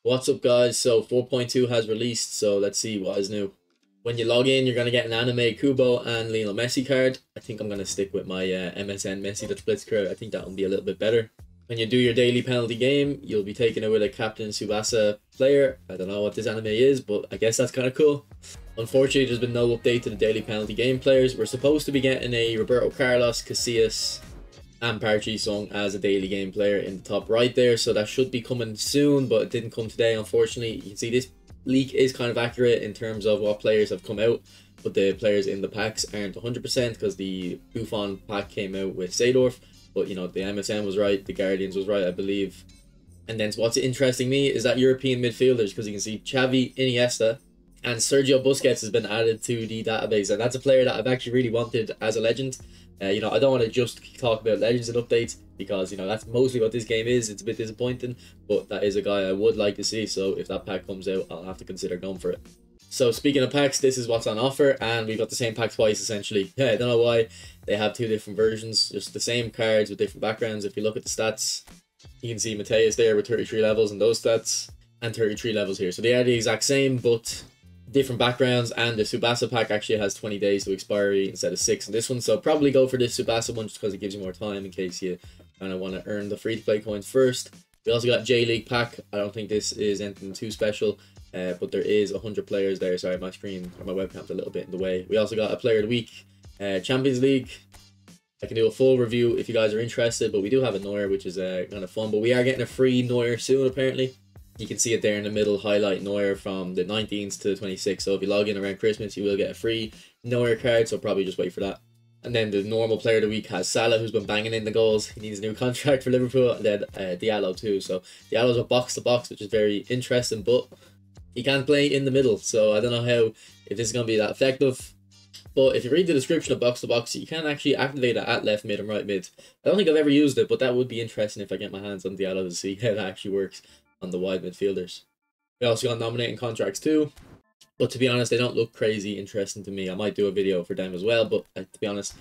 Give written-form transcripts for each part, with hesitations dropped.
What's up, guys? So 4.2 has released, so let's see what is new. When you log in, you're going to get an anime Kubo and Lionel Messi card. I think I'm going to stick with my MSN Messi the Blitzkrieg. I think that will be a little bit better. When you do your daily penalty game, you'll be taking it with a Captain Tsubasa player. I don't know what this anime is, but I guess that's kind of cool. Unfortunately, there's been no update to the daily penalty game players. We're supposed to be getting a Roberto Carlos, Casillas, and Parchi Sung as a daily game player in the top right there, so that should be coming soon, but it didn't come today, unfortunately. You can see this leak is kind of accurate in terms of what players have come out, but the players in the packs aren't 100% because the Buffon pack came out with Seedorf, but you know, the MSN was right, the Guardians was right, I believe. And then what's interesting me is that European midfielders, because you can see Xavi, Iniesta, and Sergio Busquets has been added to the database, and that's a player that I've actually really wanted as a legend. You know, I don't want to just talk about legends and updates because, you know, that's mostly what this game is. It's a bit disappointing, but that is a guy I would like to see. So if that pack comes out, I'll have to consider going for it. So speaking of packs, this is what's on offer, and we've got the same pack twice essentially. Yeah, I don't know why they have two different versions, just the same cards with different backgrounds. If you look at the stats, you can see Mateus there with 33 levels and those stats, and 33 levels here. So they are the exact same, but different backgrounds, and the Tsubasa pack actually has 20 days to expiry instead of 6 in this one, so probably go for this Tsubasa one just because it gives you more time in case you kind of want to earn the free-to-play coins first. We also got J-League pack. I don't think this is anything too special, but there is 100 players there. Sorry, my screen or my webcam's a little bit in the way. We also got a player of the week, Champions League. I can do a full review if you guys are interested, but we do have a Neuer, which is kind of fun, but we are getting a free Neuer soon apparently. You can see it there in the middle, highlight Neuer from the 19th to the 26th. So if you log in around Christmas, you will get a free Neuer card. So probably just wait for that. And then the normal player of the week has Salah, who's been banging in the goals. He needs a new contract for Liverpool. And then Diallo too. So Diallo's a box to box, which is very interesting, but he can't play in the middle. So I don't know if this is going to be that effective. But if you read the description of box to box, you can actually activate it at left mid and right mid. I don't think I've ever used it, but that would be interesting if I get my hands on Diallo to see how that actually works on the wide midfielders. We also got nominating contracts too, but to be honest, they don't look crazy interesting to me. I might do a video for them as well, but to be honest,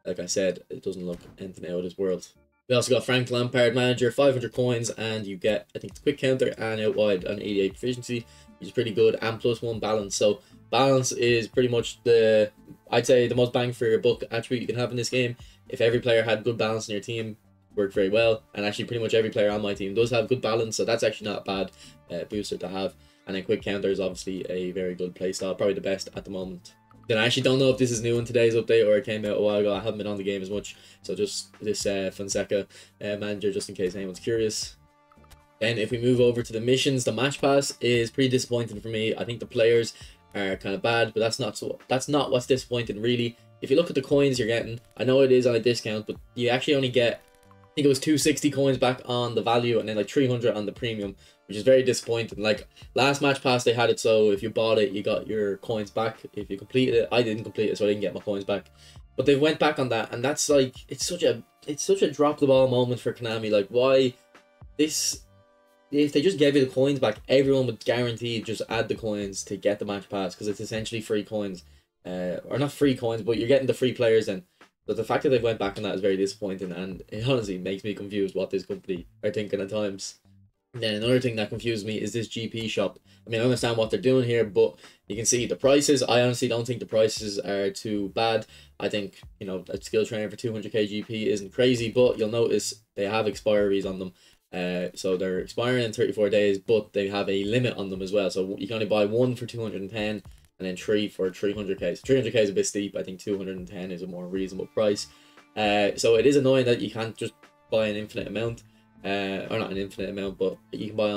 like I said, it doesn't look anything out of this world. We also got Frank Lampard manager, 500 coins, and you get, I think, the quick counter and out wide and 88 proficiency, which is pretty good, and +1 balance. So balance is pretty much I'd say the most bang for your buck attribute you can have in this game. If every player had good balance in your team, worked very well, and actually pretty much every player on my team does have good balance, so that's actually not a bad booster to have. And then quick counter is obviously a very good playstyle, probably the best at the moment. Then I actually don't know if this is new in today's update or it came out a while ago. I haven't been on the game as much, so just this Fonseca manager, just in case anyone's curious. Then if we move over to the missions, the match pass is pretty disappointing for me. I think the players are kind of bad, but that's not what's disappointing really. If you look at the coins you're getting, I know it is on a discount, but you actually only get, I think it was 260 coins back on the value and then like 300 on the premium, which is very disappointing. Like last match pass they had it so if you bought it you got your coins back if you completed it. I didn't complete it, so I didn't get my coins back, but they went back on that, and that's like, it's such a drop the ball moment for Konami. Like, why this? If they just gave you the coins back, everyone would guarantee just add the coins to get the match pass, because it's essentially free coins, or not free coins, but you're getting the free players then. But the fact that they went back on that is very disappointing, and it honestly makes me confused what this company are thinking at times. And then another thing that confused me is this GP shop. I mean, I understand what they're doing here, but you can see the prices. I honestly don't think the prices are too bad. I think, you know, a skill trainer for 200k GP isn't crazy, but you'll notice they have expiries on them. So they're expiring in 34 days, but they have a limit on them as well. So you can only buy one for 210. And then 3 for 300k. So 300k is a bit steep. I think 210 is a more reasonable price. So it is annoying that you can't just buy an infinite amount, or not an infinite amount, but you can buy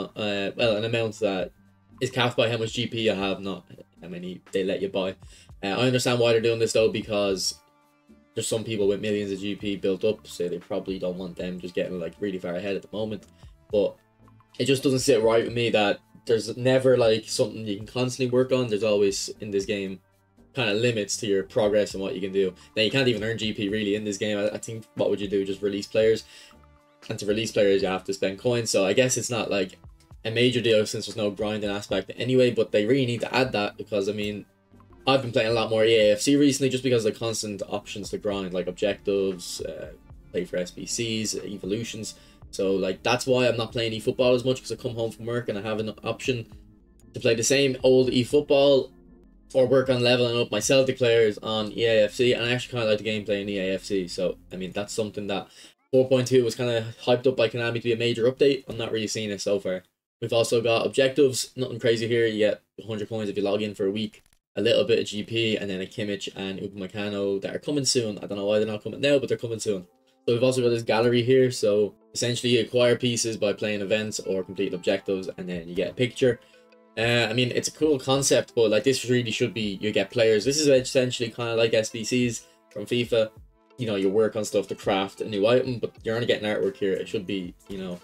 well, an amount that is capped by how much GP you have, not how many they let you buy. I understand why they're doing this though, because there's some people with millions of GP built up, so they probably don't want them just getting like really far ahead at the moment. But it just doesn't sit right with me that there's never like something you can constantly work on. There's always in this game kind of limits to your progress and what you can do. Now you can't even earn GP really in this game. I think what would you do? Just release players, and to release players you have to spend coins. So I guess it's not like a major deal since there's no grinding aspect anyway, but they really need to add that, because I mean, I've been playing a lot more EAFC recently just because of the constant options to grind, like objectives, play for SBCs, evolutions. So like that's why I'm not playing eFootball as much, because I come home from work and I have an option to play the same old eFootball or work on leveling up my Celtic players on EAFC, and I actually kind of like the gameplay in EAFC. So I mean that's something that 4.2 was kind of hyped up by Konami to be a major update. I'm not really seeing it so far. We've also got objectives, nothing crazy here. You get 100 coins if you log in for a week, a little bit of GP, and then a Kimmich and Upamecano that are coming soon. I don't know why they're not coming now, but they're coming soon. So we've also got this gallery here. So essentially you acquire pieces by playing events or completing objectives, and then you get a picture. I mean, it's a cool concept, but like this really should be, you get players. This is essentially kind of like SBCs from FIFA. You know, you work on stuff to craft a new item, but you're only getting artwork here. It should be, you know,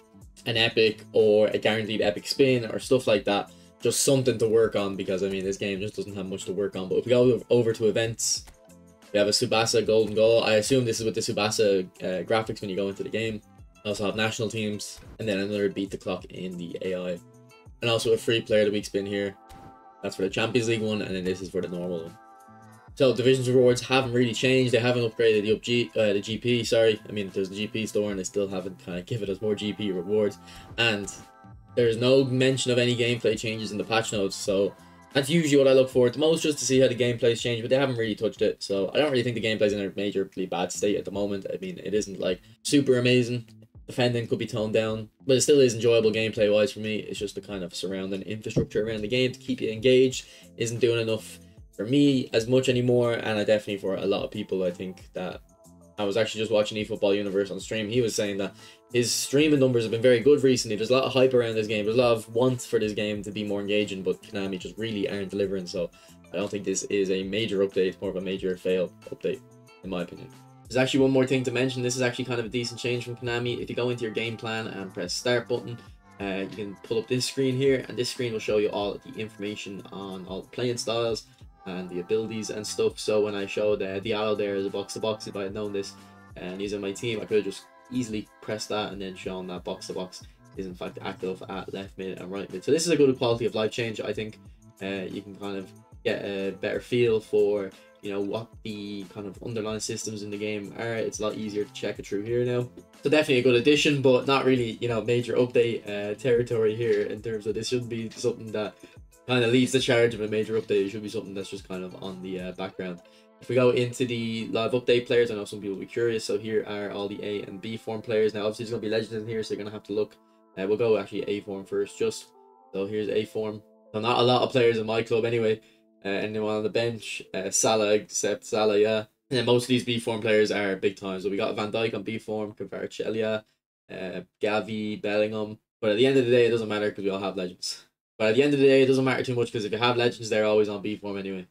an epic or a guaranteed epic spin or stuff like that. Just something to work on, because I mean, this game just doesn't have much to work on. But if we go over to events, we have a Tsubasa golden goal. I assume this is with the Tsubasa graphics when you go into the game. I also have national teams, and then another beat the clock in the AI. And also a free player of the week spin here. That's for the Champions League one, and then this is for the normal one. So divisions rewards haven't really changed. They haven't upgraded the GP. Sorry, I mean there's the GP store, and they still haven't kind of given us more GP rewards. And there's no mention of any gameplay changes in the patch notes. So that's usually what I look for the most, just to see how the gameplay's changed. But they haven't really touched it, so I don't really think the gameplay's in a majorly bad state at the moment. I mean, it isn't like super amazing. Defending could be toned down, but it still is enjoyable gameplay wise for me. It's just the kind of surrounding infrastructure around the game to keep you engaged isn't doing enough for me as much anymore, and I definitely, for a lot of people, I think that I was actually just watching eFootball Universe on stream. He was saying that his streaming numbers have been very good recently. There's a lot of hype around this game. There's a lot of want for this game to be more engaging, but Konami just really aren't delivering. So I don't think this is a major update. It's more of a major fail update, in my opinion. There's actually one more thing to mention. This is actually kind of a decent change from Konami. If you go into your game plan and press start button, you can pull up this screen here, and this screen will show you all of the information on all the playing styles and the abilities and stuff. So when I showed Diallo there as a box to box, if I had known this and he's in my team, I could have just easily pressed that and then shown that box to box is in fact active at left mid and right mid. So this is a good quality of life change. I think you can kind of get a better feel for, you know, what the kind of underlying systems in the game are. It's a lot easier to check it through here now. So definitely a good addition, but not really, you know, major update territory here, in terms of this shouldn't be something that kind of leads the charge of a major update. It should be something that's just kind of on the background. If we go into the live update players, I know some people will be curious. So here are all the A and B form players. Now obviously there's going to be legends in here, so you're going to have to look. We'll go actually A form first. Just so here's A form. So not a lot of players in my club anyway. Anyone on the bench, Salah, except Salah, yeah. And then most of these B form players are big time. So we got Van Dijk on B form, Kvaratskhelia, Gavi, Bellingham. But at the end of the day, it doesn't matter because we all have legends. But at the end of the day, it doesn't matter too much, because if you have legends, they're always on B form anyway.